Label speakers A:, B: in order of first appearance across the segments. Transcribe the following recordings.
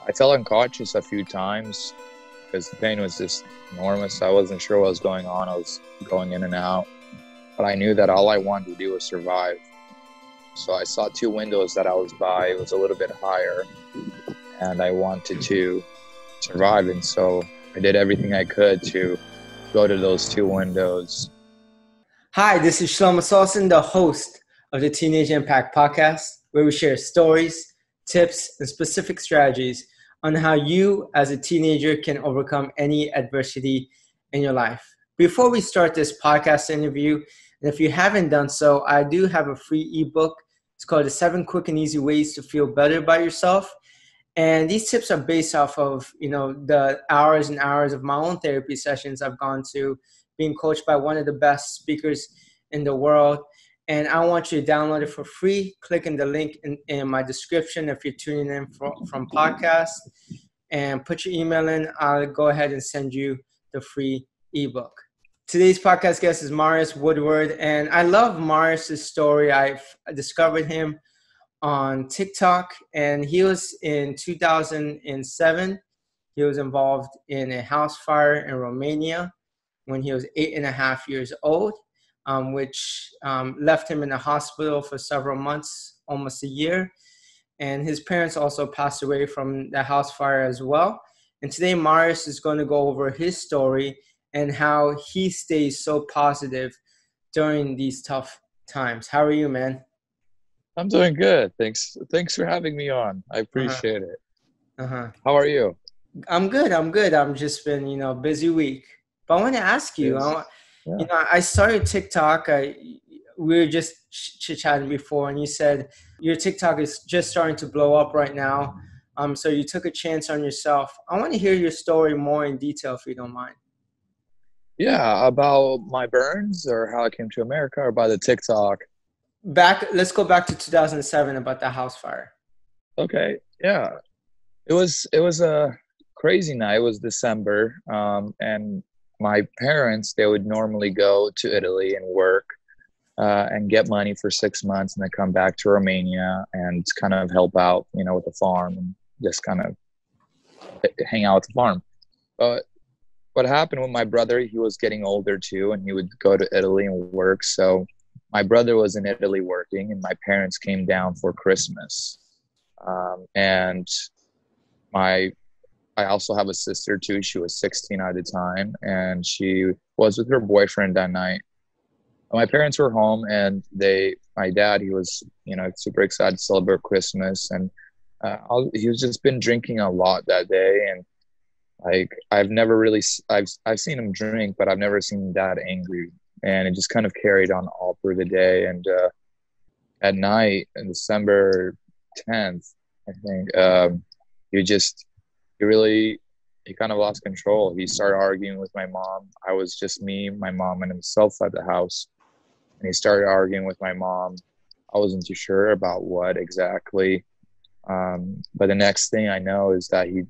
A: I felt unconscious a few times because the pain was just enormous. I wasn't sure what was going on. I was going in and out, but I knew that all I wanted to do was survive. So I saw two windows that I was by. It was a little bit higher, and I wanted to survive. And so I did everything I could to go to those two windows.
B: Hi, this is Shelomo Solson, the host of the Teenage Impact Podcast, where we share stories, tips, and specific strategies on how you as a teenager can overcome any adversity in your life. Before we start this podcast interview, and if you haven't done so, I do have a free ebook. It's called The 7 Quick and Easy Ways to Feel Better About Yourself. And these tips are based off of, the hours and hours of my own therapy sessions I've gone to, being coached by one of the best speakers in the world. And I want you to download it for free. Click in the link in my description if you're tuning in from podcast, and put your email in. I'll go ahead and send you the free ebook. Today's podcast guest is Marius Woodward, and I love Marius's story. I discovered him on TikTok, and he was in 2007. He was involved in a house fire in Romania when he was 8.5 years old, which left him in the hospital for several months, almost a year. And his parents also passed away from the house fire as well. And today, Marius is going to go over his story and how he stays so positive during these tough times. How are you, man?
A: I'm doing good. Thanks for having me on. I appreciate it. How are you?
B: I'm good. I'm just been, busy week. But I want to ask you,
A: Yes.
B: I started TikTok. We were just chit-chatting before, and you said your TikTok is just starting to blow up right now. So you took a chance on yourself. I want to hear your story more in detail, if you don't mind.
A: Yeah, about my burns or how I came to America or about the TikTok.
B: Let's go back to 2007 about the house fire.
A: Okay, yeah. It was a crazy night. It was December, and my parents, they would normally go to Italy and work and get money for 6 months and then come back to Romania and kind of help out, with the farm and just kind of hang out with the farm. But what happened with my brother, he was getting older too, and he would go to Italy and work. So my brother was in Italy working, and my parents came down for Christmas. And I also have a sister too. She was 16 at the time, and she was with her boyfriend that night. My parents were home, and my dad, he was, super excited to celebrate Christmas, and he was just been drinking a lot that day, and I've seen him drink, but I've never seen him that angry, and it just kind of carried on all through the day. And at night, on December 10th, I think, he kind of lost control. He started arguing with my mom. I was just me, my mom, and himself at the house. And he started arguing with my mom. I wasn't too sure about what exactly. But the next thing I know is that he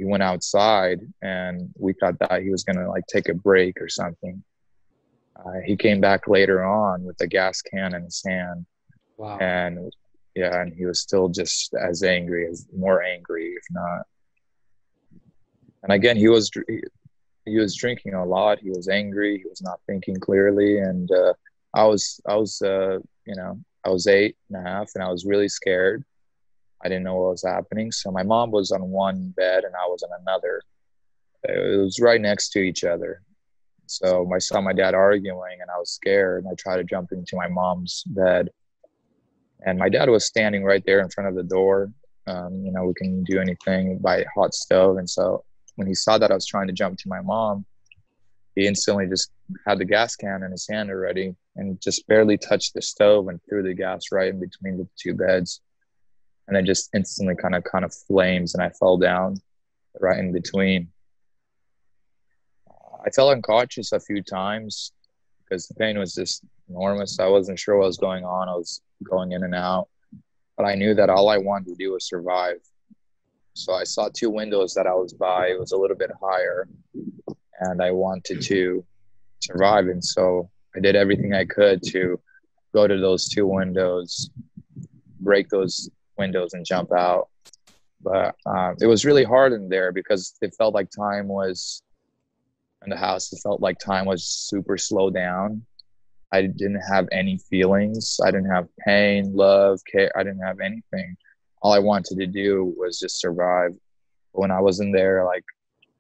A: went outside, and we thought that he was going to take a break or something. He came back later on with a gas can in his hand.
B: Wow.
A: And yeah, and he was still just as angry, more angry, if not. And again, he was drinking a lot. He was angry. He was not thinking clearly. And I was 8.5, and I was really scared. I didn't know what was happening. So my mom was on one bed, and I was on another. It was right next to each other. So I saw my dad arguing, and I was scared. And I tried to jump into my mom's bed, and my dad was standing right there in front of the door. We can do anything by hot stove. And so when he saw that I was trying to jump to my mom, he instantly just had the gas can in his hand already and just barely touched the stove and threw the gas right in between the two beds. And then just instantly kind of flames, and I fell down right in between. I felt unconscious a few times because the pain was just enormous. I wasn't sure what was going on. I was going in and out, but I knew that all I wanted to do was survive. So I saw two windows that I was by. It was a little bit higher, and I wanted to survive. And so I did everything I could to go to those two windows, break those windows and jump out. But it was really hard in there because it felt like time was in the house. It felt like time was super slow down. I didn't have any feelings. I didn't have pain, love, care. I didn't have anything. All I wanted to do was just survive. But when I was in there, like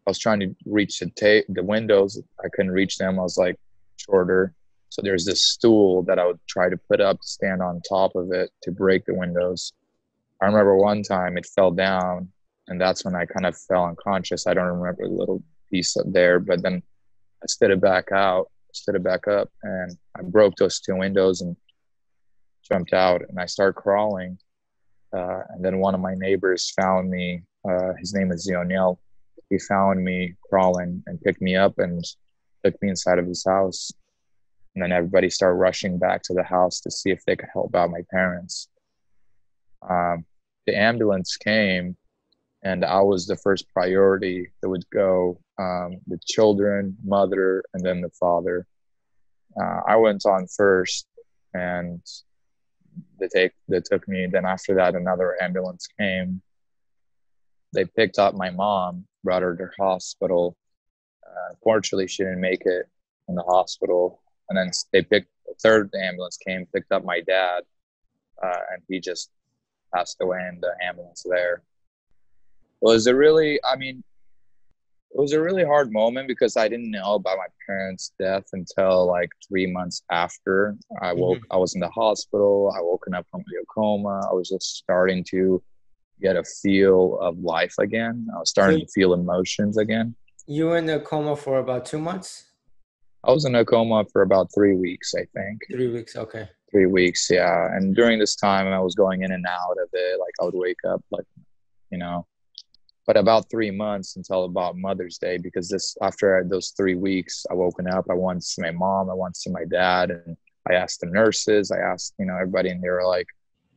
A: I was trying to reach the windows. I couldn't reach them. I was like shorter. So there's this stool that I would try to put up, stand on top of it to break the windows. I remember one time it fell down, and that's when I kind of fell unconscious. I don't remember a little piece up there, but then I stood it back up, and I broke those two windows and jumped out, and I started crawling. And then one of my neighbors found me. His name is Zionel. He found me crawling and picked me up and took me inside of his house. And then everybody started rushing back to the house to see if they could help out my parents. The ambulance came, and I was the first priority that would go. The children, mother, and then the father. I went on first, and they took me. Then after that, another ambulance came. They picked up my mom, brought her to the hospital. Fortunately, she didn't make it in the hospital. And then the third ambulance came, picked up my dad, and he just passed away in the ambulance there. It was a really hard moment because I didn't know about my parents' death until like 3 months after. I was in the hospital. I woken up from a coma. I was just starting to get a feel of life again. I was starting to feel emotions again.
B: You were in a coma for about 2 months?
A: I was in a coma for about 3 weeks, I think.
B: 3 weeks, okay.
A: 3 weeks, yeah. And during this time, I was going in and out of it. Like I would wake up, but about 3 months until about Mother's Day, because after those 3 weeks, I woken up. I wanted to see my mom. I wanted to see my dad. And I asked the nurses. I asked, everybody, and they were like,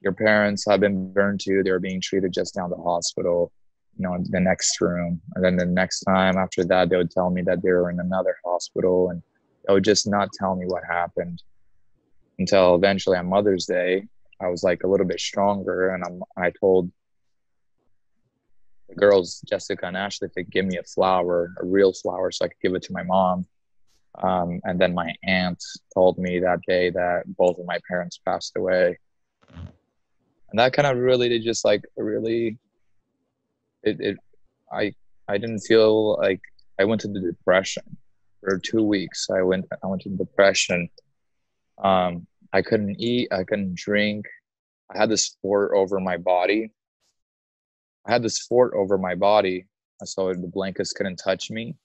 A: your parents have been burned too. They were being treated just down the hospital, in the next room. And then the next time after that, they would tell me that they were in another hospital, and they would just not tell me what happened until eventually on Mother's Day, I was like a little bit stronger. And I told the girls, Jessica and Ashley, to give me a real flower, so I could give it to my mom. And then my aunt told me that day that both of my parents passed away. And that kind of really did just like really, I didn't feel like I went into depression for 2 weeks. I went into depression. I couldn't eat. I couldn't drink. I had this fort over my body. So the blankets couldn't touch me.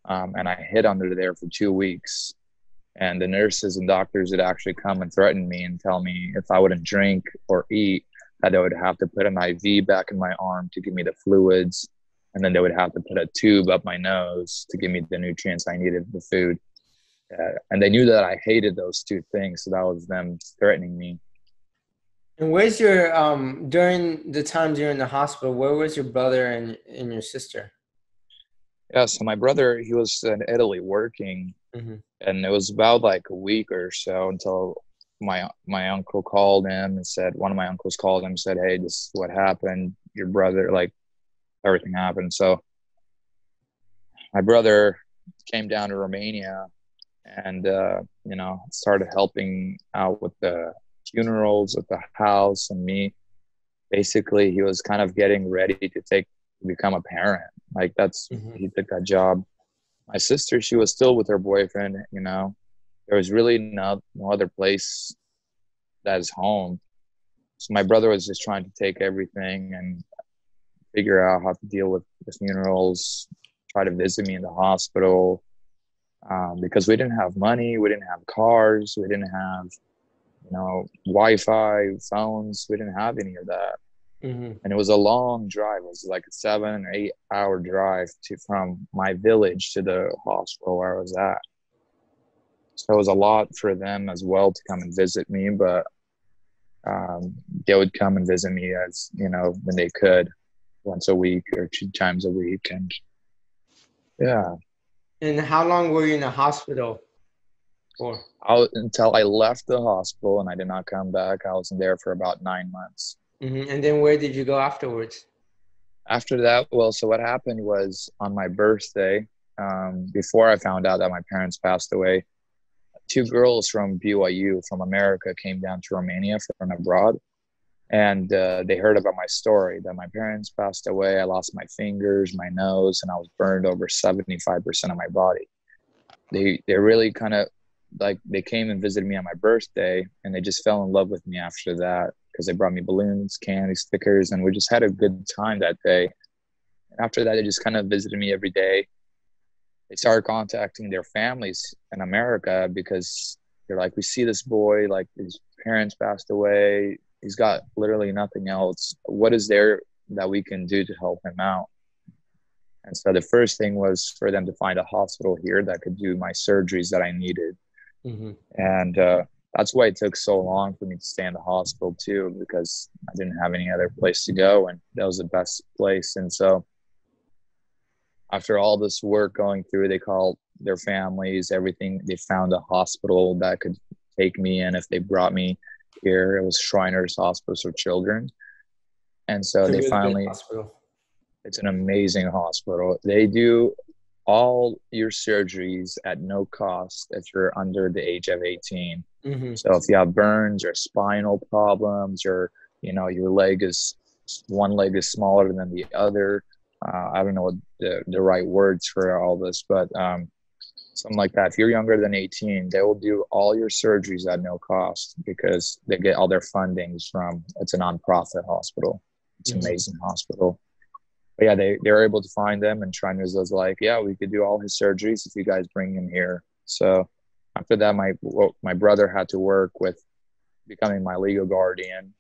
A: And I hid under there for 2 weeks. And the nurses and doctors would actually come and threaten me and tell me if I wouldn't drink or eat, that they would have to put an IV back in my arm to give me the fluids. And then they would have to put a tube up my nose to give me the nutrients I needed for food. And they knew that I hated those two things. So that was them threatening me.
B: And where's your, during the times you're in the hospital, where was your brother and your sister?
A: Yeah, so my brother, he was in Italy working. Mm-hmm. And it was about like a week or so until my uncle called him and said, one of my uncles called him and said, hey, this is what happened. Your brother, like everything happened. So my brother came down to Romania and, started helping out with the funerals at the house and me. Basically, he was kind of getting ready to become a parent. Like he took that job. My sister, she was still with her boyfriend, There was really no other place that is home. So my brother was just trying to take everything and figure out how to deal with the funerals, try to visit me in the hospital, because we didn't have money, we didn't have cars, we didn't have, Wi-Fi, phones, we didn't have any of that. Mm-hmm. And it was a long drive. It was like a 7 or 8 hour drive from my village to the hospital where I was at. So it was a lot for them as well to come and visit me, but they would come and visit me as, when they could, once a week or 2 times a week. And yeah.
B: And how long were you in the hospital for?
A: Until I left the hospital and I did not come back. I was in there for about 9 months.
B: Mm-hmm. And then where did you go afterwards?
A: After that, well, so what happened was on my birthday, before I found out that my parents passed away, two girls from BYU from America came down to Romania from abroad. And they heard about my story that my parents passed away. I lost my fingers, my nose, and I was burned over 75% of my body. They really kind of like they came and visited me on my birthday, and they just fell in love with me after that because they brought me balloons, candy, stickers, and we just had a good time that day. And after that, they just kind of visited me every day. They started contacting their families in America because they're like, we see this boy, like his parents passed away. He's got literally nothing else. What is there that we can do to help him out? And so the first thing was for them to find a hospital here that could do my surgeries that I needed.
B: Mm-hmm.
A: And that's why it took so long for me to stay in the hospital too, because I didn't have any other place to go. And that was the best place. And so after all this work going through, they called their families, everything. They found a hospital that could take me in if they brought me here. It was Shriners Hospice for Children. And so
B: It's a
A: they
B: really good
A: finally,
B: hospital.
A: it's an amazing hospital. They do all your surgeries at no cost if you're under the age of 18.
B: Mm-hmm.
A: So if you have burns or spinal problems or, your one leg is smaller than the other. I don't know what the right words for all this, but something like that. If you're younger than 18, they will do all your surgeries at no cost because they get all their fundings from, it's a nonprofit hospital. It's an amazing hospital. But yeah, they were able to find them, and Shriners was like, yeah, we could do all his surgeries if you guys bring him here. So after that, my brother had to work with becoming my legal guardian.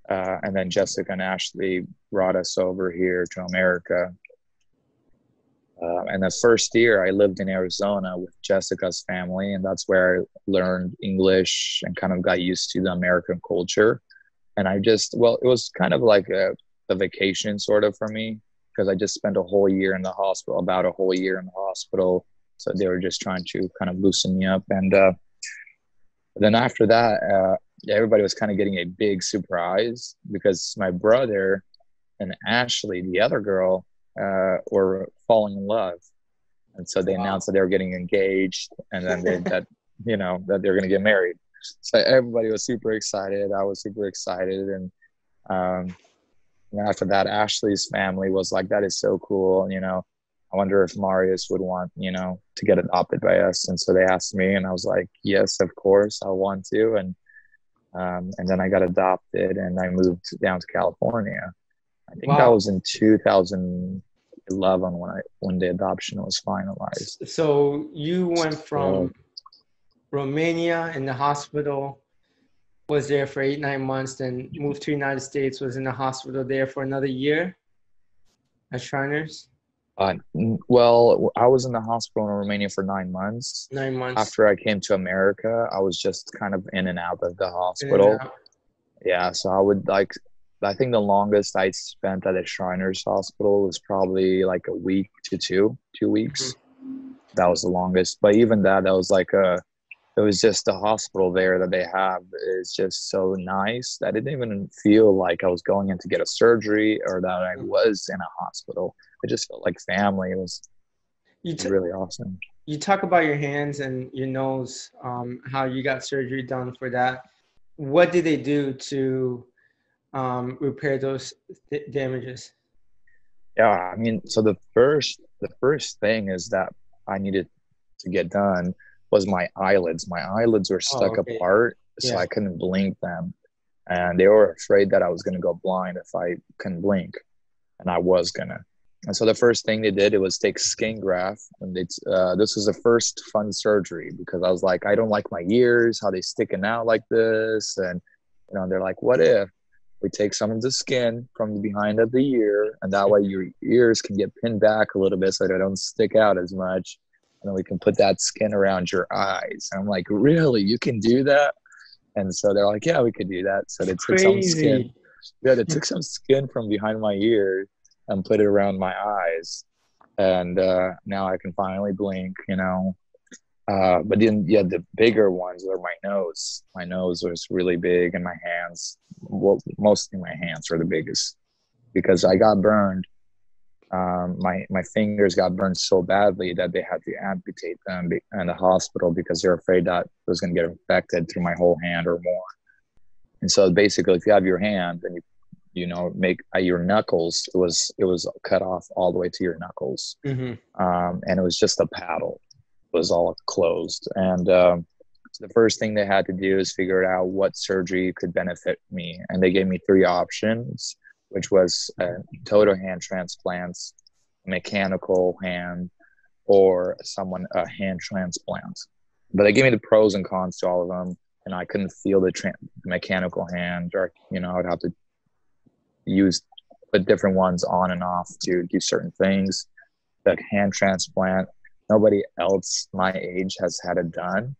A: And then Jessica and Ashley brought us over here to America. And the first year I lived in Arizona with Jessica's family, and that's where I learned English and kind of got used to the American culture. And it was kind of like a vacation sort of for me because I just spent a whole year in the hospital, about a whole year in the hospital. So they were just trying to kind of loosen me up. And then after that, everybody was kind of getting a big surprise because my brother and Ashley, the other girl, were falling in love. And so they announced that they were getting engaged, and then that they were going to get married. So everybody was super excited. I was super excited. And after that, Ashley's family was like, that is so cool. I wonder if Marius would want, to get adopted by us. And so they asked me, and I was like, yes, of course, I want to. And then I got adopted, and I moved down to California. I think that was in 2011 when the adoption was finalized.
B: So you went from Romania in the hospital, was there for 8-9 months, then moved to the United States, was in the hospital there for another year at Shriners?
A: Well, I was in the hospital in Romania for 9 months.
B: 9 months.
A: After I came to America, I was just kind of in and out of the hospital. Yeah, so I think the longest I spent at a Shriners hospital was probably like a week to 2 weeks. Mm-hmm. That was the longest. But even that was it was just the hospital there that they have is just so nice that it didn't even feel like I was going in to get a surgery or that I was in a hospital. It just felt like family. It was really awesome.
B: You talk about your hands and your nose, how you got surgery done for that. What did they do to repair those damages?
A: Yeah, I mean, so the first thing is that I needed to get done was my eyelids. My eyelids were stuck apart, so I couldn't blink them. And they were afraid that I was going to go blind if I couldn't blink, and I was going to. And so the first thing they did, it was take skin graft. And this was the first fun surgery because I was like, I don't like my ears, how they sticking out like this. And, they're like, what if we take some of the skin from the behind of the ear, and that way your ears can get pinned back a little bit so they don't stick out as much. And then we can put that skin around your eyes. And I'm like, really? You can do that? And so they're like, yeah, we could do that. So they took some skin. Yeah, they took some skin from behind my ear and put it around my eyes. And now I can finally blink, But then, the bigger ones are my nose. My nose was really big, and my hands, mostly my hands were the biggest because I got burned My fingers got burned so badly that they had to amputate them in the hospital because they're afraid that it was going to get infected through my whole hand or more. And so basically, if you have your hand and make your knuckles, it was cut off all the way to your knuckles, and it was just a paddle. It was all closed, and so the first thing they had to do is figure out what surgery could benefit me, and they gave me three options, which was total hand transplants, mechanical hand, or a hand transplant. But they gave me the pros and cons to all of them, and I couldn't feel the mechanical hand, or I'd have to put different ones on and off to do certain things. The hand transplant, nobody else my age has had it done,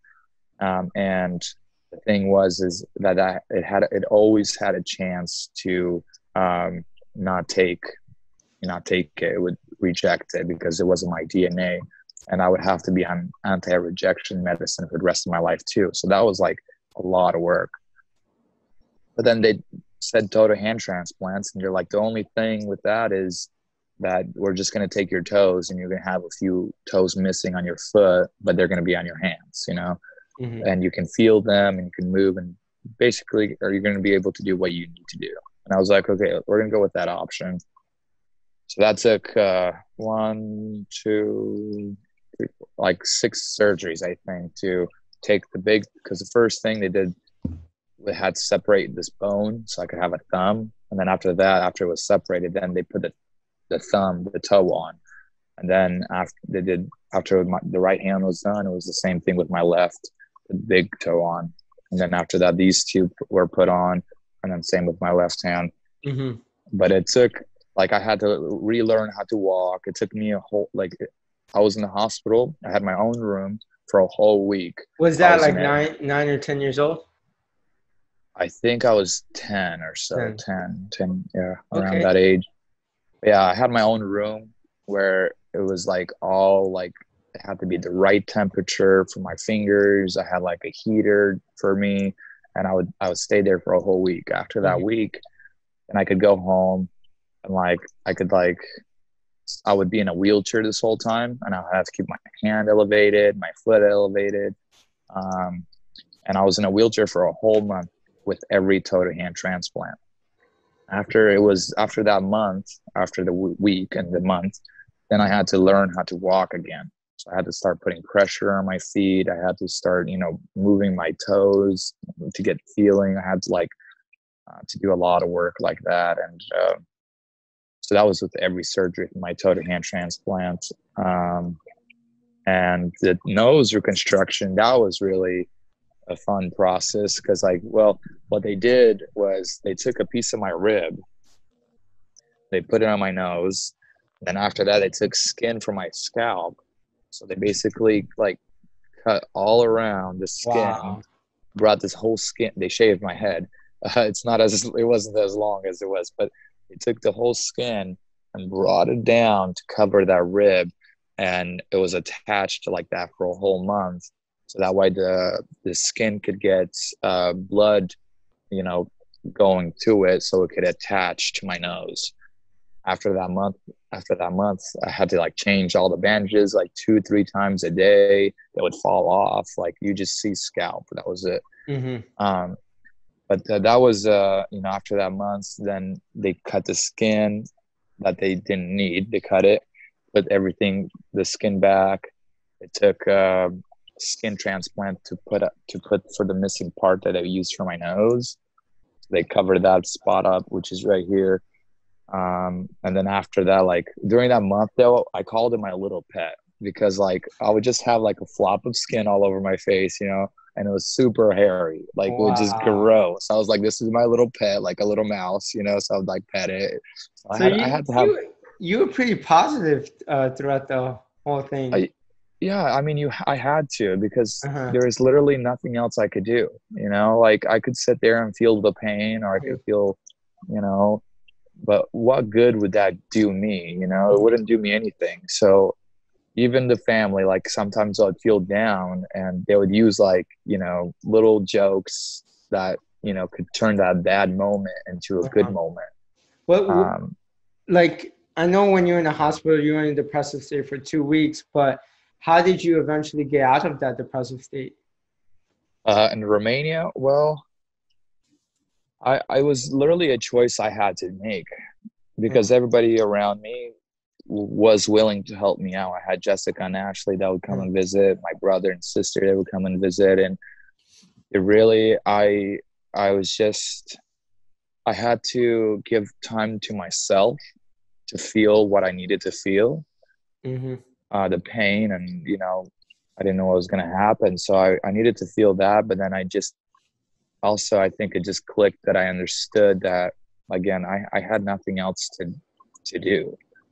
A: and the thing is that it always had a chance to not take it. It would reject it because it wasn't my DNA, and I would have to be on anti-rejection medicine for the rest of my life too. So that was like a lot of work. But then they said total hand transplants, and you're like, the only thing with that is that we're just going to take your toes, and you're going to have a few toes missing on your foot, but they're going to be on your hands, and you can feel them and you can move, and basically, are you going to be able to do what you need to do? And I was like, okay, we're going to go with that option. So that took 1, 2, 3, 4, like 6 surgeries, I think, to take because the first thing they did, they had to separate this bone so I could have a thumb. And then after it was separated, then they put the toe on. And then after the right hand was done, it was the same thing with my left, the big toe on. And then after that, these two were put on, and then same with my left hand. But it took, I had to relearn how to walk. It took me I was in the hospital. I had my own room for a whole week.
B: Was that like 9 or 10 years old?
A: I think I was 10 or so, 10, yeah, around that age. Yeah, I had my own room where it was it had to be the right temperature for my fingers. I had a heater for me, and I would stay there for a whole week. After that week, and I could go home, and I would be in a wheelchair this whole time, and I would have to keep my hand elevated, my foot elevated, and I was in a wheelchair for a whole month with every total hand transplant. After that month, after the week and the month, then I had to learn how to walk again. So I had to start putting pressure on my feet. I had to start, moving my toes to get feeling. I had to do a lot of work like that. And so that was with every surgery, my total hand transplant. And the nose reconstruction, that was really a fun process because what they did was they took a piece of my rib, they put it on my nose, then after that they took skin from my scalp, so they basically cut all around the skin, brought this whole skin, they shaved my head. It wasn't as long as it was, but they took the whole skin and brought it down to cover that rib, and it was attached to that for a whole month. So that way the skin could get blood, going to it, so it could attach to my nose. After that month, I had to change all the bandages 2-3 times a day. That would fall off. You just see scalp. That was it. But that was, after that month, then they cut the skin that they didn't need. They cut it, put the skin back. It took skin transplant to put for the missing part that I used for my nose. They covered that spot up, which is right here. And then after that, during that month though, I called it my little pet because I would just have a flop of skin all over my face, and it was super hairy, it would just grow. So I was like, this is my little pet, a little mouse, so I would pet it. So I had to have.
B: You were pretty positive throughout the whole thing.
A: I had to, because there is literally nothing else I could do, I could sit there and feel the pain, or I could feel, but what good would that do me? It wouldn't do me anything. So even the family, sometimes I'd feel down, and they would use little jokes that, could turn that bad moment into a good moment.
B: What I know when you're in the hospital, you were in a depressive state for 2 weeks, but how did you eventually get out of that depressive state?
A: In Romania, well, I was literally a choice I had to make because
B: Uh,
A: everybody around me was willing to help me out. I had Jessica and Ashley that would come
B: uh,
A: and visit, my brother and sister that would come and visit, and it really, I was just, I had to give time to myself to feel what I needed to feel,
B: mm-hmm.
A: the pain, and I didn't know what was going to happen, so I needed to feel that. But then I just also, I think it just clicked that I understood that again, I had nothing else to do.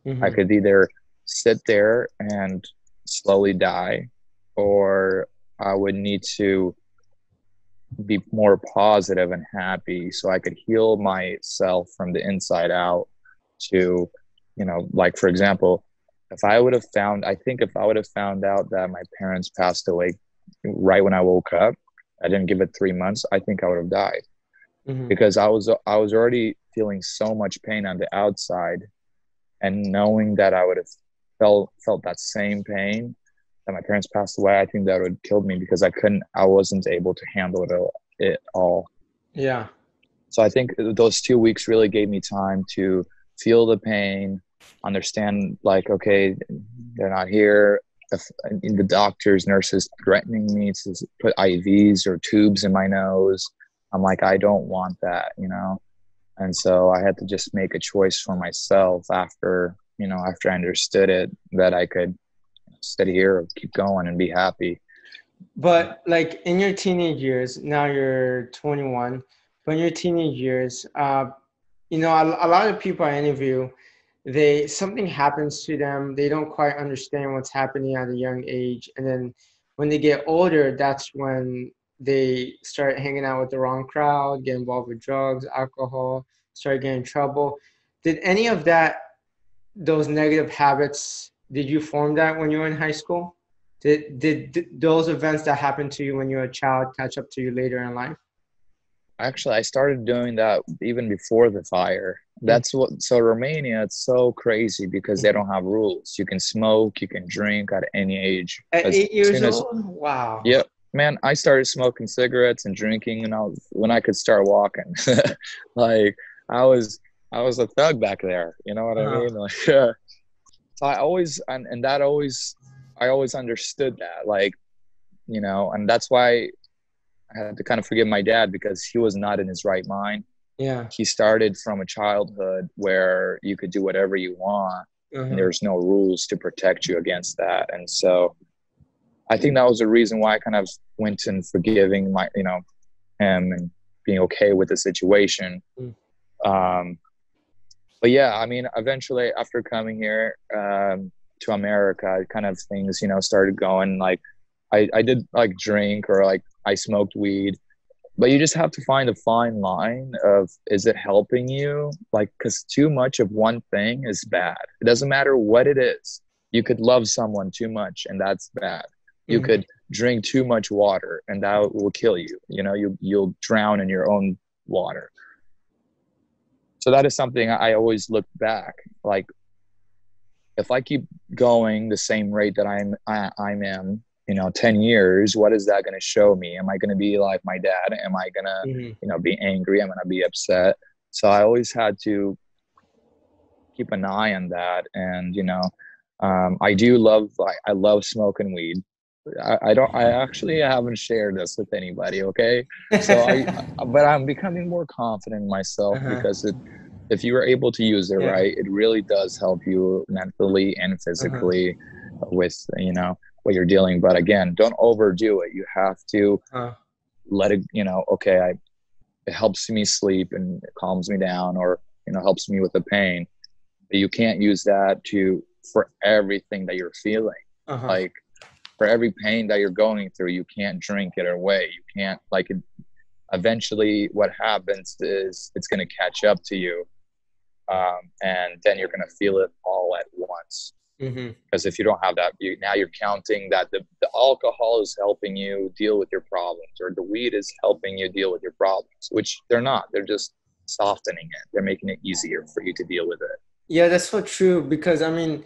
A: I
B: Mm-hmm.
A: could either sit there and slowly die, or I would need to be more positive and happy so I could heal myself from the inside out to, like for example, if I would have found, I think if I would have found out that my parents passed away right when I woke up, I didn't give it 3 months, I think I would have died
B: Mm-hmm.
A: because I was already feeling so much pain on the outside, and knowing that I would have felt that same pain that my parents passed away, I think that would have killed me because I wasn't able to handle it all.
B: Yeah.
A: So I think those 2 weeks really gave me time to feel the pain, understand like, okay, they're not here. If the doctors, nurses threatening me to put IVs or tubes in my nose, I'm like, I don't want that. And so I had to just make a choice for myself after I understood it, that I could sit here, keep going, and be happy.
B: But like in your teenage years, now you're 21, but in your teenage years, a lot of people I interview, something happens to them. They don't quite understand what's happening at a young age, and then when they get older, that's when they start hanging out with the wrong crowd, get involved with drugs, alcohol, start getting in trouble. Did any of those negative habits, did you form that when you were in high school? Did those events that happened to you when you were a child catch up to you later in life?
A: Actually, I started doing that even before the fire. So Romania, it's so crazy because they
B: Mhm.
A: don't have rules. You can smoke, you can drink at any age.
B: At
A: As
B: 8 years
A: soon as,
B: old? Wow.
A: yep, man, I started smoking cigarettes and drinking, and when I could start walking. Like I was, I was a thug back there. You know what I
B: Uh-huh.
A: mean? Like, so I always, and that always, I always understood that, like, and that's why I had to kind of forgive my dad because he was not in his right mind.
B: Yeah.
A: He started from a childhood where you could do whatever you want and
B: Uh-huh.
A: there's no rules to protect you against that. And so I think that was the reason why I kind of went in forgiving him and being okay with the situation.
B: Mm.
A: Um, but yeah, I mean, eventually after coming here to America, kind of things, started going like I did like drink or like I smoked weed, but you just have to find a fine line of, is it helping you? Like, because too much of one thing is bad. It doesn't matter what it is. You could love someone too much and that's bad. You
B: Mhm.
A: could drink too much water and that will kill you. You'll drown in your own water. So that is something I always look back. Like, if I keep going the same rate that I'm in, 10 years, what is that going to show me? Am I going to be like my dad? Am I going to,
B: Mhm.
A: be angry? Am I going to be upset? So I always had to keep an eye on that. And, I do love, I love smoking weed. I actually haven't shared this with anybody. Okay. So but I'm becoming more confident in myself
B: Uh-huh.
A: because if you are able to use it
B: Yeah.
A: right, it really does help you mentally and
B: Uh-huh.
A: physically with, what you're dealing. But again, don't overdo it. You have to
B: Uh-huh.
A: let it, okay, it helps me sleep and it calms me down, or, helps me with the pain. But you can't use that for everything that you're feeling.
B: Uh-huh.
A: Like, for every pain that you're going through, you can't drink it away. You can't, like, eventually what happens is it's going to catch up to you. And then you're going to feel it all at once.
B: Mm-hmm.
A: Because if you don't have that, now you're counting that the alcohol is helping you deal with your problems, or the weed is helping you deal with your problems, which they're not. They're just softening it. They're making it easier for you to deal with it.
B: Yeah, that's so true because I mean,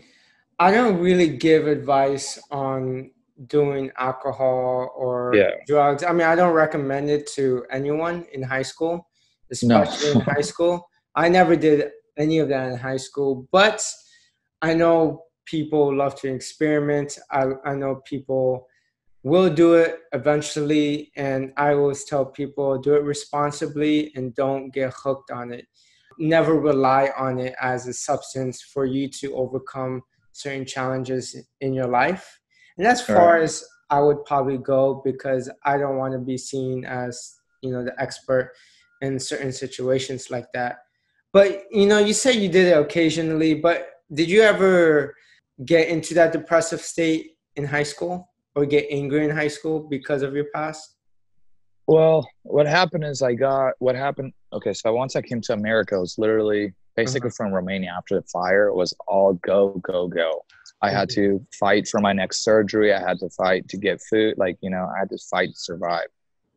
B: I don't really give advice on doing alcohol or
A: Yeah.
B: drugs. I mean, I don't recommend it to anyone in high school,
A: No.
B: especially in high school. I never did any of that in high school, but I know people love to experiment. I know people will do it eventually, and I always tell people do it responsibly and don't get hooked on it. Never rely on it as a substance for you to overcome certain challenges in your life. And as
A: All right.
B: far as I would probably go, because I don't want to be seen as, the expert in certain situations like that. But you say you did it occasionally, but did you ever get into that depressive state in high school or get angry in high school because of your past?
A: Well, what happened is what happened. Okay, so once I came to America, it was literally basically
B: Uh-huh.
A: from Romania after the fire. It was all go, go, go. I had
B: Mhm.
A: to fight for my next surgery. I had to fight to get food. Like, I had to fight to survive.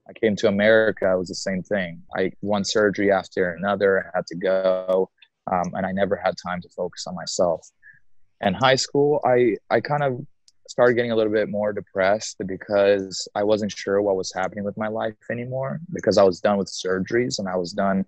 A: I came to America, it was the same thing. One surgery after another, I had to go, and I never had time to focus on myself. And high school, I kind of started getting a little bit more depressed because I wasn't sure what was happening with my life anymore because I was done with surgeries and I was done,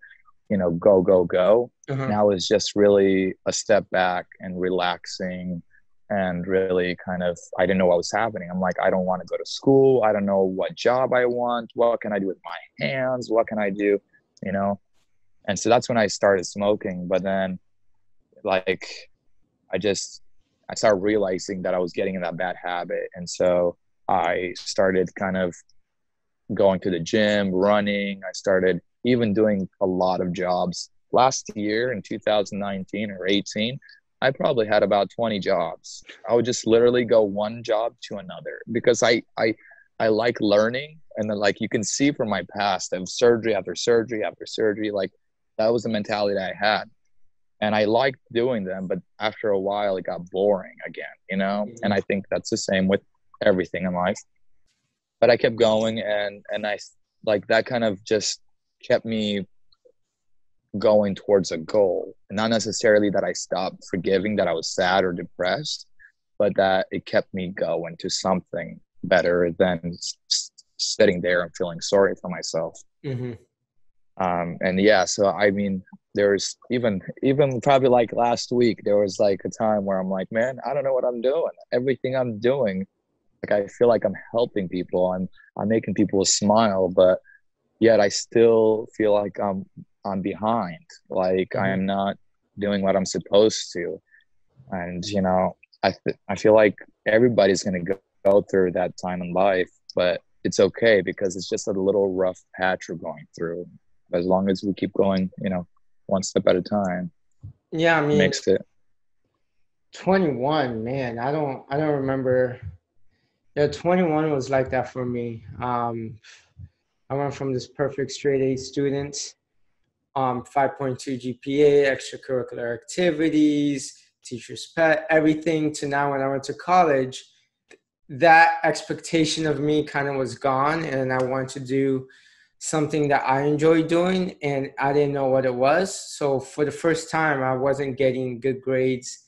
A: go, go, go.
B: Uh-huh.
A: Now it's just really a step back and relaxing and really kind of, I didn't know what was happening. I'm like, I don't want to go to school. I don't know what job I want. What can I do with my hands? What can I do? You know? And so that's when I started smoking. But then, like, I just I started realizing that I was getting in that bad habit, and so I started kind of going to the gym, running. I started even doing a lot of jobs. Last year in 2019 or 18, I probably had about 20 jobs. I would just literally go one job to another because I like learning, and then like you can see from my past of surgery after surgery after surgery, like that was the mentality that I had and I liked doing them, but after a while it got boring again. And
B: Mhm.
A: I think that's the same with everything in life. But I kept going and I like that kind of just kept me going towards a goal. Not necessarily that I stopped forgiving that I was sad or depressed, but that it kept me going to something better than sitting there and feeling sorry for myself.
B: Mhm.
A: And yeah, so I mean, there's even probably like last week, there was like a time where I'm like, man, I don't know what I'm doing. Everything I'm doing, like I feel like I'm helping people. I'm making people smile, but yet I still feel like I'm behind. Like
B: Mhm.
A: I'm not doing what I'm supposed to. And I feel like everybody's gonna go through that time in life, but it's okay because it's just a little rough patch we're going through. As long as we keep going, one step at a time,
B: Yeah, I mean,
A: makes it.
B: 21, man, I don't remember. Yeah, 21 was like that for me. I went from this perfect straight A student, 5.2 GPA, extracurricular activities, teacher's pet, everything, to now when I went to college, that expectation of me kind of was gone, and I wanted to do something that I enjoy doing, and I didn't know what it was. So for the first time, I wasn't getting good grades.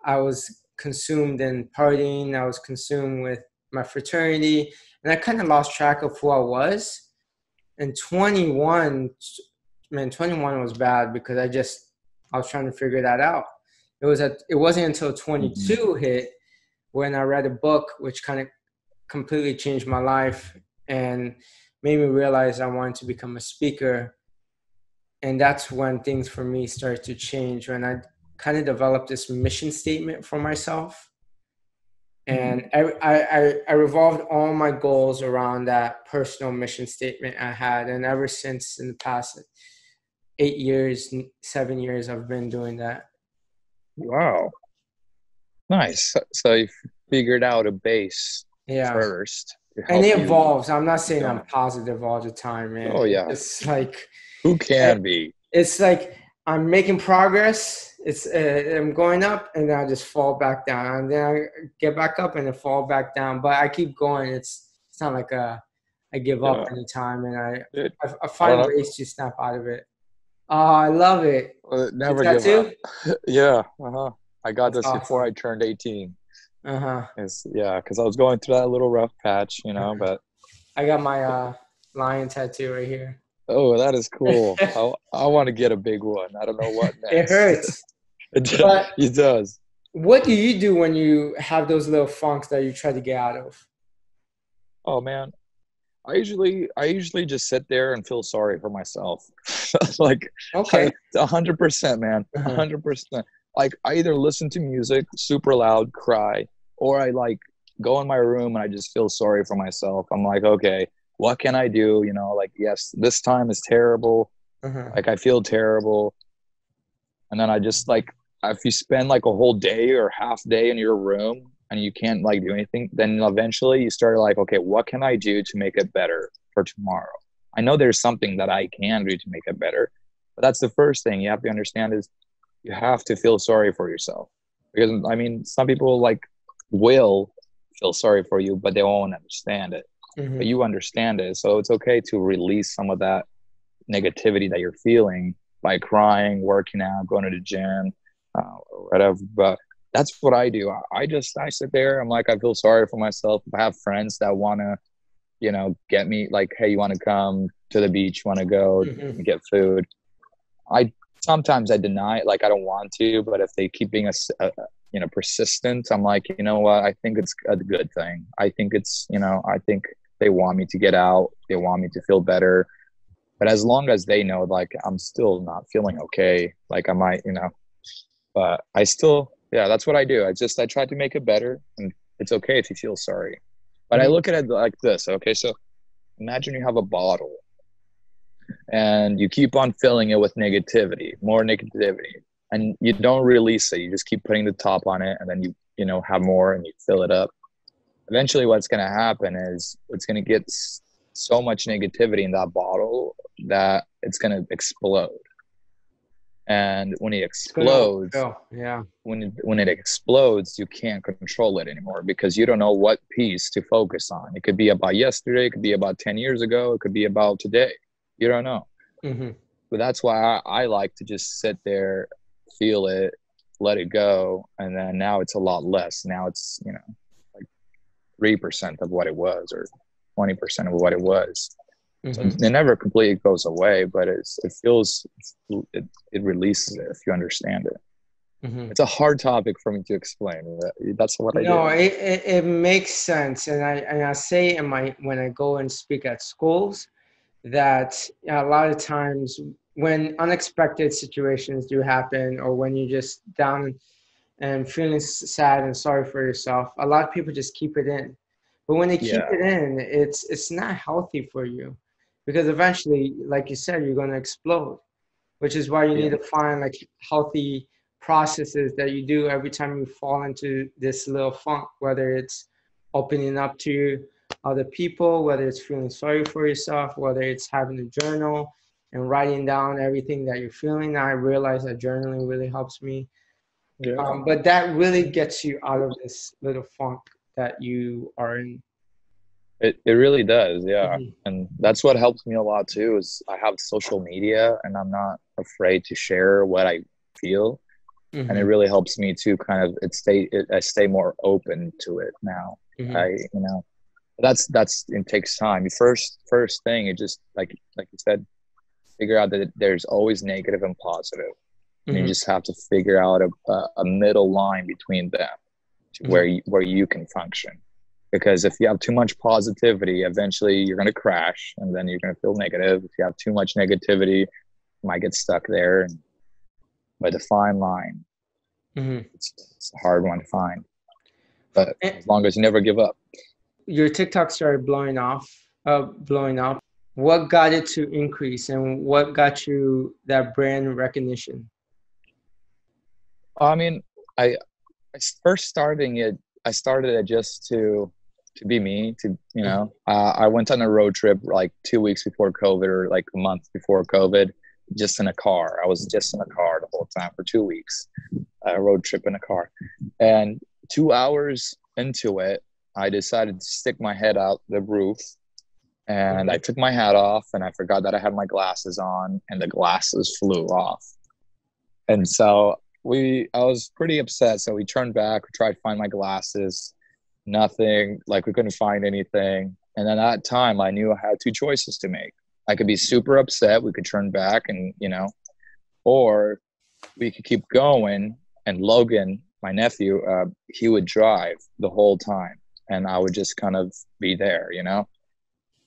B: I was consumed in partying. I was consumed with my fraternity, and I kind of lost track of who I was. And 21, man, 21 was bad because I was trying to figure that out. It wasn't until
A: Mhm.
B: 22 hit when I read a book which kind of completely changed my life and made me realize I wanted to become a speaker. And that's when things for me started to change, when I kind of developed this mission statement for myself.
A: Mhm.
B: And I revolved all my goals around that personal mission statement I had. And ever since, in the past 8 years, 7 years, I've been doing that.
A: Wow, nice. So you figured out a base
B: Yeah.
A: first to
B: And
A: help
B: it
A: you
B: evolves. I'm not
A: keep
B: saying I'm
A: going.
B: positive all the time, man.
A: Oh yeah,
B: It's like,
A: who can be?
B: it's like I'm making progress. I'm going up, and then I just fall back down, and then I get back up, and then fall back down. But I keep going. It's not like I give up
A: Yeah,
B: anytime, and
A: dude.
B: I
A: I don't
B: find
A: know.
B: ways to snap out of it. Oh, I love it. The
A: Never give up.
B: tattoo?
A: Yeah. Uh-huh. I got
B: That's
A: this before
B: awesome.
A: I turned 18.
B: Uh-huh.
A: Yeah, because I was going through that little rough patch, but
B: I got my lion tattoo right here.
A: oh, that is cool. I want to get a big one. I don't know what
B: It
A: next.
B: hurts. But
A: It does.
B: what do you do when you have those little funks that you try to get out of?
A: Oh man, I usually just sit there and feel sorry for myself. Like
B: Okay.
A: 100%, man,
B: Uh-huh.
A: 100%. Like I either listen to music super loud, cry, or I like go in my room and I just feel sorry for myself. I'm like, okay, what can I do? Like yes, this time is terrible.
B: Uh-huh.
A: Like I feel terrible, and then I just like if you spend like a whole day or half day in your room and you can't like do anything, then eventually you start like, okay, what can I do to make it better for tomorrow? I know there's something that I can do to make it better, but that's the first thing you have to understand is you have to feel sorry for yourself, because I mean some people like will feel sorry for you but they won't understand it, but
B: Hmm.
A: you understand it, so it's okay to release some of that negativity that you're feeling by crying, working out, going to the gym, or whatever. But that's what I do. I sit there. I'm like, I feel sorry for myself. If I have friends that want to, get me like, hey, you want to come to the beach? Want to go
B: Hmm.
A: get food? I sometimes I deny it, like I don't want to. But if they keep being persistent, I'm like, you know what? I think it's a good thing. I think I think they want me to get out. They want me to feel better, but as long as they know, like, I'm still not feeling okay, like I might, but I still, yeah, that's what I do. I try to make it better, and it's okay if you feel sorry. But I
B: Hmm.
A: look at it like this. Okay, so imagine you have a bottle and you keep on filling it with negativity, more negativity, and you don't release it. You just keep putting the top on it, and then you have more and you fill it up. Eventually what's going to happen is it's going to get so much negativity in that bottle that it's going to explode, and when it
B: It's gonna
A: explodes,
B: overfill. Yeah.
A: when it explodes, you can't control it anymore because you don't know what piece to focus on. It could be about yesterday, it could be about 10 years ago, it could be about today. You don't know.
B: Hmm.
A: But that's why I like to just sit there, feel it, let it go, and then now it's a lot less. Now it's like 3% of what it was, or 20% of what it was. So
B: Hmm.
A: it never completely goes away, but it feels, it releases it if you understand it.
B: Hmm.
A: It's a hard topic for me to explain, but that's what I
B: No,
A: do.
B: it makes sense, and I say in my when I go and speak at schools that a lot of times when unexpected situations do happen, or when you're just down and feeling sad and sorry for yourself, a lot of people just keep it in. But when they keep
A: Yeah,
B: it in, it's not healthy for you, because eventually, like you said, you're going to explode, which is why you
A: yeah,
B: need to find like healthy processes that you do every time you fall into this little funk, whether it's opening up to other people, whether it's feeling sorry for yourself, whether it's having a journal and writing down everything that you're feeling. I realize that journaling really helps me,
A: yeah.
B: but that really gets you out of this little funk that you are in.
A: It really does, yeah.
B: Hmm.
A: And that's what helps me a lot too, is I have social media and I'm not afraid to share what I feel. And it
B: Hmm.
A: really helps me to kind of I stay more open to it now.
B: Hmm.
A: I that's it takes time. The first thing, it just like you said, figure out that there's always negative and positive, and you
B: Hmm.
A: just have to figure out a middle line between them to
B: Hmm.
A: where you can function. Because if you have too much positivity, eventually you're going to crash, and then you're going to feel negative. If you have too much negativity, you might get stuck there. And by the fine line,
B: Hmm.
A: it's a hard one to find, but as long as you never give up.
B: Your TikTok started blowing up. What got it to increase, and what got you that brand recognition?
A: I mean, I first starting it, I started it just to be me.
B: Mhm.
A: I went on a road trip like 2 weeks before COVID, or like a month before COVID, just in a car. I was just in a car the whole time for 2 weeks, a road trip in a car, and 2 hours into it, I decided to stick my head out the roof And I took my hat off and I forgot that I had my glasses on and the glasses flew off. And so I was pretty upset. So we turned back, we tried to find my glasses, nothing, like we couldn't find anything. And then at that time I knew I had two choices to make. I could be super upset. We could turn back and, or we could keep going. And Logan, my nephew, he would drive the whole time and I would just kind of be there,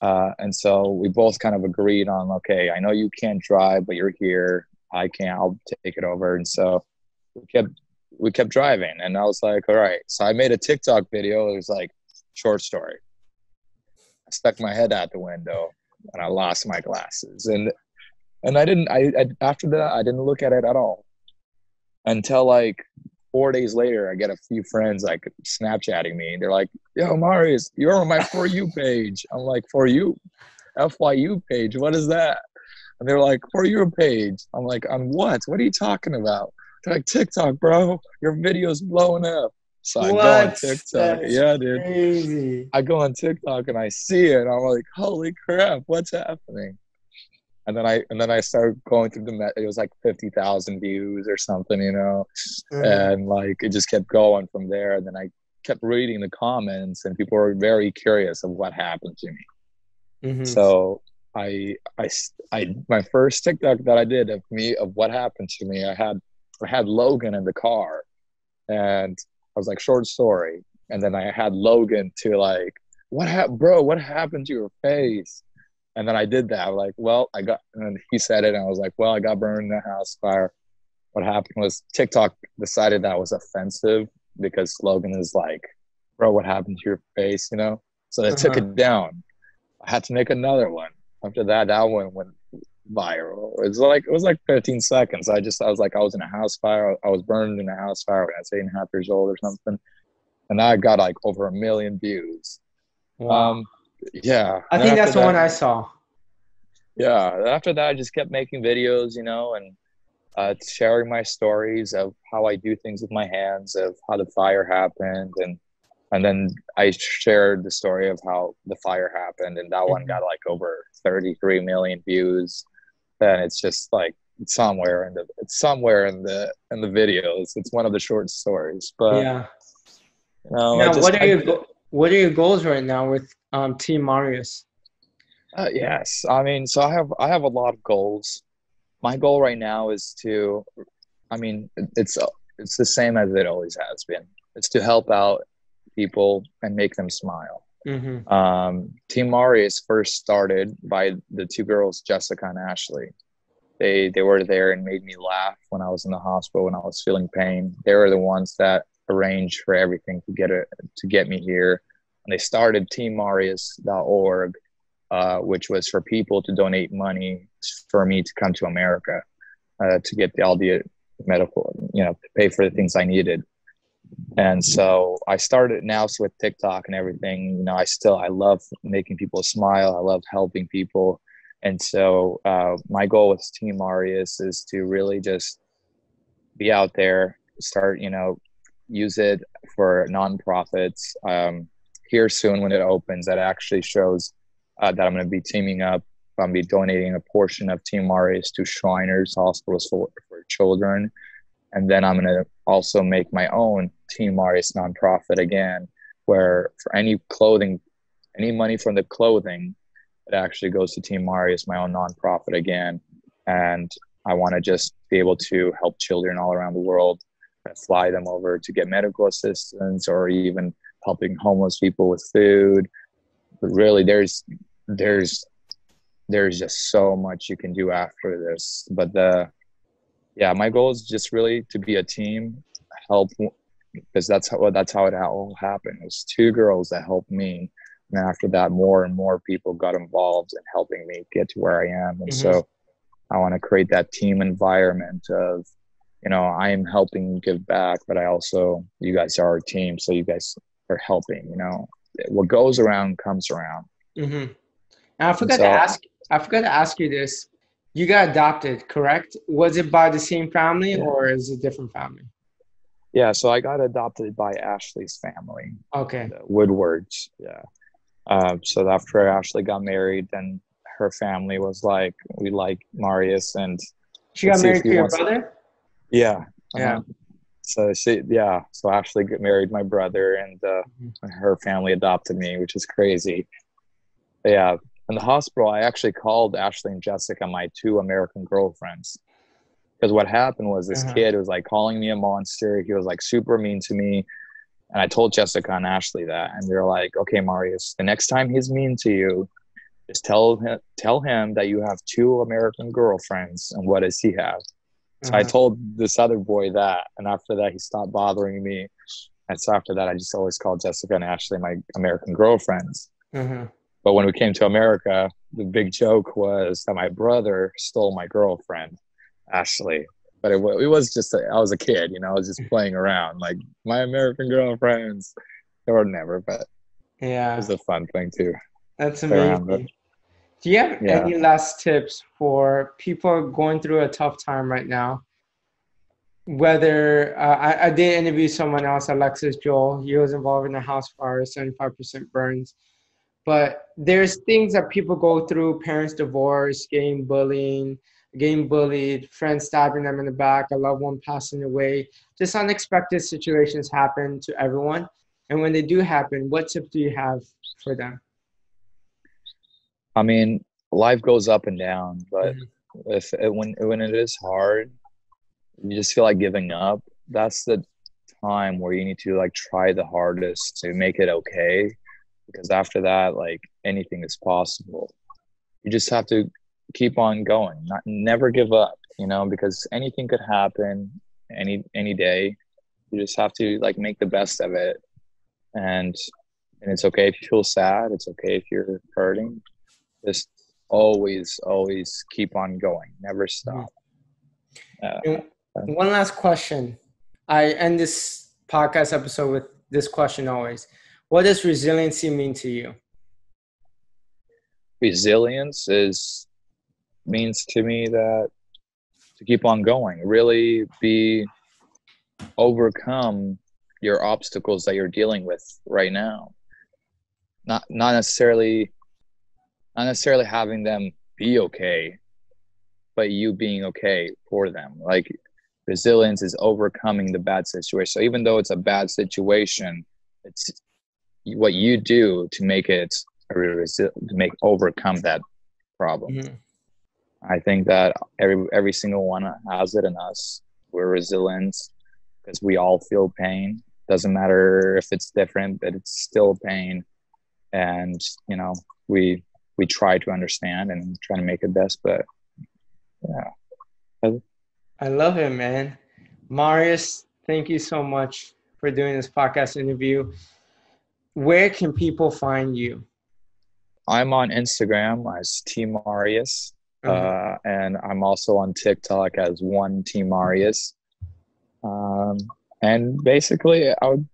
A: and so we both kind of agreed on, okay, I know you can't drive, but you're here. I can, I'll take it over. And so we kept driving and I was like, all right. So I made a TikTok video. It was like short story. I stuck my head out the window and I lost my glasses. And after that, I didn't look at it at all until like 4 days later. I get a few friends like Snapchatting me. They're like, yo, Marius, you're on my For You page. I'm like, For You? FYU page? What is that? And they're like, For You page. I'm like, on what? What are you talking about? They're like, TikTok, bro. Your video's blowing up. So I go on TikTok.
B: That's
A: yeah, dude.
B: crazy.
A: I go on TikTok and I see it. And I'm like, holy crap, what's happening? And then I started going through it was like 50,000 views or something, and like it just kept going from there. And then I kept reading the comments and people were very curious of what happened to me. So my first TikTok that I did of what happened to me, I had Logan in the car and I was like, short story. And then I had Logan to like, what happened to your face? And then I did that. I was like, and he said it and I was like, well, I got burned in a house fire. What happened was TikTok decided that was offensive because Logan is like, bro, what happened to your face? So they took it down. I had to make another one. After that one went viral. It was like 15 seconds. I was like, I was in a house fire. I was burned in a house fire when I was 8.5 years old or something. And I got like over 1 million views.
B: Wow.
A: Yeah.
B: I think that's the one I saw.
A: Yeah. After that, I just kept making videos, and sharing my stories of how I do things with my hands, of how the fire happened. And then I shared the story of how the fire happened. And that one got like over 33 million views. And it's just like, it's somewhere in the videos. It's one of the short stories, but
B: yeah.
A: Now,
B: what are your goals right now with Team Marius?
A: yes, I mean, so I have a lot of goals. My goal right now is to, I mean, it's the same as it always has been. It's to help out people and make them smile. Team Marius first started by the two girls, Jessica and Ashley. They were there and made me laugh when I was in the hospital, when I was feeling pain. They were the ones that arranged for everything to get me here. And they started teammarius.org, which was for people to donate money for me to come to America, to get all the medical, to pay for the things I needed. And so I started now with TikTok and everything. I love making people smile. I love helping people. And so my goal with Team Marius is to really just be out there, start, use it for nonprofits. Here soon when it opens, that actually shows that I'm going to be teaming up. I'm going to be donating a portion of Team Marius to Shriners Hospitals for Children. And then I'm going to also make my own Team Marius nonprofit again, where for any money from the clothing, it actually goes to Team Marius, my own nonprofit again. And I want to just be able to help children all around the world, fly them over to get medical assistance, or even helping homeless people with food. But really, there's just so much you can do after this. But my goal is just really to be a team, help, because that's how it all happened. It was two girls that helped me, and after that, more and more people got involved in helping me get to where I am. And so I want to create that team environment of, I am helping give back, but you guys are our team, so you guys are helping. What goes around comes around.
B: And I forgot to ask you this. You got adopted, correct? Was it by the same family or is it a different family?
A: Yeah, so I got adopted by Ashley's family.
B: Okay.
A: The Woodwards, yeah. So after Ashley got married, then her family was like, we like Marius, and
B: She got
A: let's see if
B: married
A: he
B: to your
A: wants.
B: brother?
A: Yeah.
B: Yeah.
A: Uh-huh. So Ashley married my brother, and her family adopted me, which is crazy. But yeah, in the hospital, I actually called Ashley and Jessica my two American girlfriends. Because what happened was this
B: Uh-huh.
A: kid was like calling me a monster. He was like super mean to me. And I told Jessica and Ashley that. And they're like, okay, Marius, the next time he's mean to you, just tell him that you have two American girlfriends. And what does he have? So I
B: Uh-huh.
A: told this other boy that. And after that, he stopped bothering me. And so after that, I just always called Jessica and Ashley my American girlfriends.
B: Uh-huh.
A: But when we came to America, the big joke was that my brother stole my girlfriend, Ashley. But it was just, I was a kid, I was just playing around, like my American girlfriends or never, but it
B: Yeah.
A: was a fun thing to
B: That's
A: play around with.
B: amazing. Do you have
A: Yeah.
B: any last tips for people going through a tough time right now? Whether I did interview someone else, Alexis Joel. He was involved in a house fire, 75% burns. But there's things that people go through: parents divorce, getting bullied, friends stabbing them in the back, a loved one passing away. Just unexpected situations happen to everyone. And when they do happen, what tips do you have for them?
A: I mean, life goes up and down, but
B: Mhm.
A: when it is hard, you just feel like giving up. That's the time where you need to like try the hardest to make it okay, because after that, like anything is possible. You just have to keep on going, never give up, because anything could happen any day. You just have to like make the best of it, and it's okay if you feel sad. It's okay if you're hurting. Just always keep on going. Never
B: Mhm.
A: stop. Uh,
B: And one last question. I end this podcast episode with this question always. What does resiliency mean to you?
A: Resilience is means to me that to keep on going, really be overcome your obstacles that you're dealing with right now. Not necessarily having them be okay, but you being okay for them. Like resilience is overcoming the bad situation. So even though it's a bad situation, it's what you do to make it to make overcome that problem.
B: Mhm.
A: I think that every single one has it in us. We're resilient because we all feel pain. Doesn't matter if it's different, but it's still pain. And we try to understand and try to make it best. But yeah,
B: I love it, man. Marius, thank you so much for doing this podcast interview. Where can people find you?
A: I'm on Instagram as T Marius,
B: Uh-huh.
A: and I'm also on TikTok as one T Marius. And basically, I would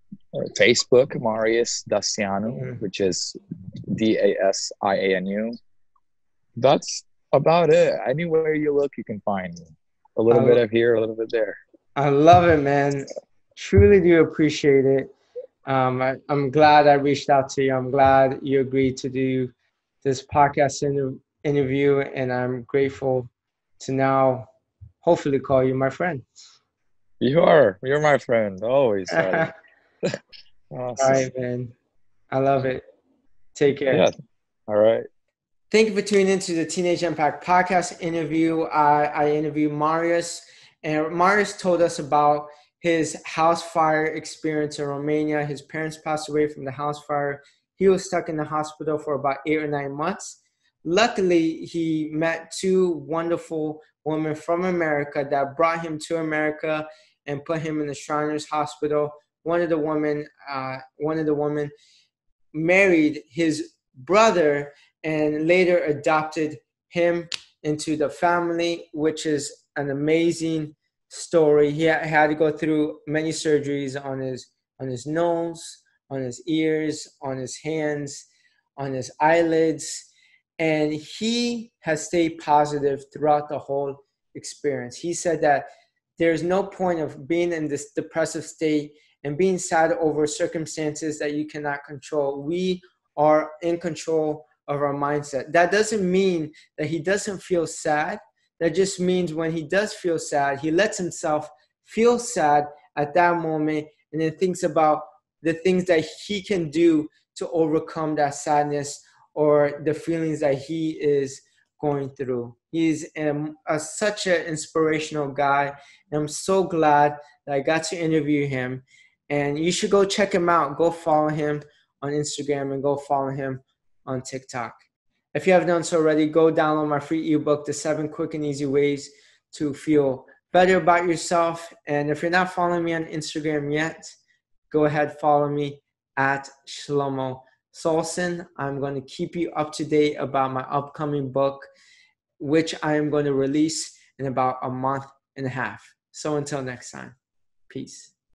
A: Facebook Marius Dacianu,
B: Mhm.
A: which is Dasianu. That's about it. Anywhere you look, you can find me. A little bit
B: I,
A: of here, a little bit there.
B: I love it, man. Truly do appreciate it. I'm glad I reached out to you. I'm glad you agreed to do this podcast interview, and I'm grateful to now hopefully call you my friend.
A: You're my friend, always, buddy.
B: All
A: Awesome.
B: right, man. I love it. Take care.
A: Yeah. All right.
B: Thank you for tuning into the Teenage Impact podcast interview. I interviewed Marius, and Marius told us about his house fire experience in Romania. His parents passed away from the house fire. He was stuck in the hospital for about 8 or 9 months. Luckily, he met two wonderful women from America that brought him to America and put him in the Shriners Hospital. One of the women married his brother and later adopted him into the family, which is an amazing story. He had to go through many surgeries on his nose, on his ears, on his hands, on his eyelids, and he has stayed positive throughout the whole experience. He said that there's no point of being in this depressive state and being sad over circumstances that you cannot control. We are in control of our mindset. That doesn't mean that he doesn't feel sad. That just means when he does feel sad, he lets himself feel sad at that moment and then thinks about the things that he can do to overcome that sadness or the feelings that he is going through. He's such an inspirational guy. And I'm so glad that I got to interview him. And you should go check him out. Go follow him on Instagram and go follow him on TikTok. If you haven't done so already, go download my free ebook, The 7 Quick and Easy Ways to Feel Better About Yourself. And if you're not following me on Instagram yet, go ahead, follow me at Shelomo Solson. I'm going to keep you up to date about my upcoming book, which I am going to release in about a month and a half. So until next time, peace.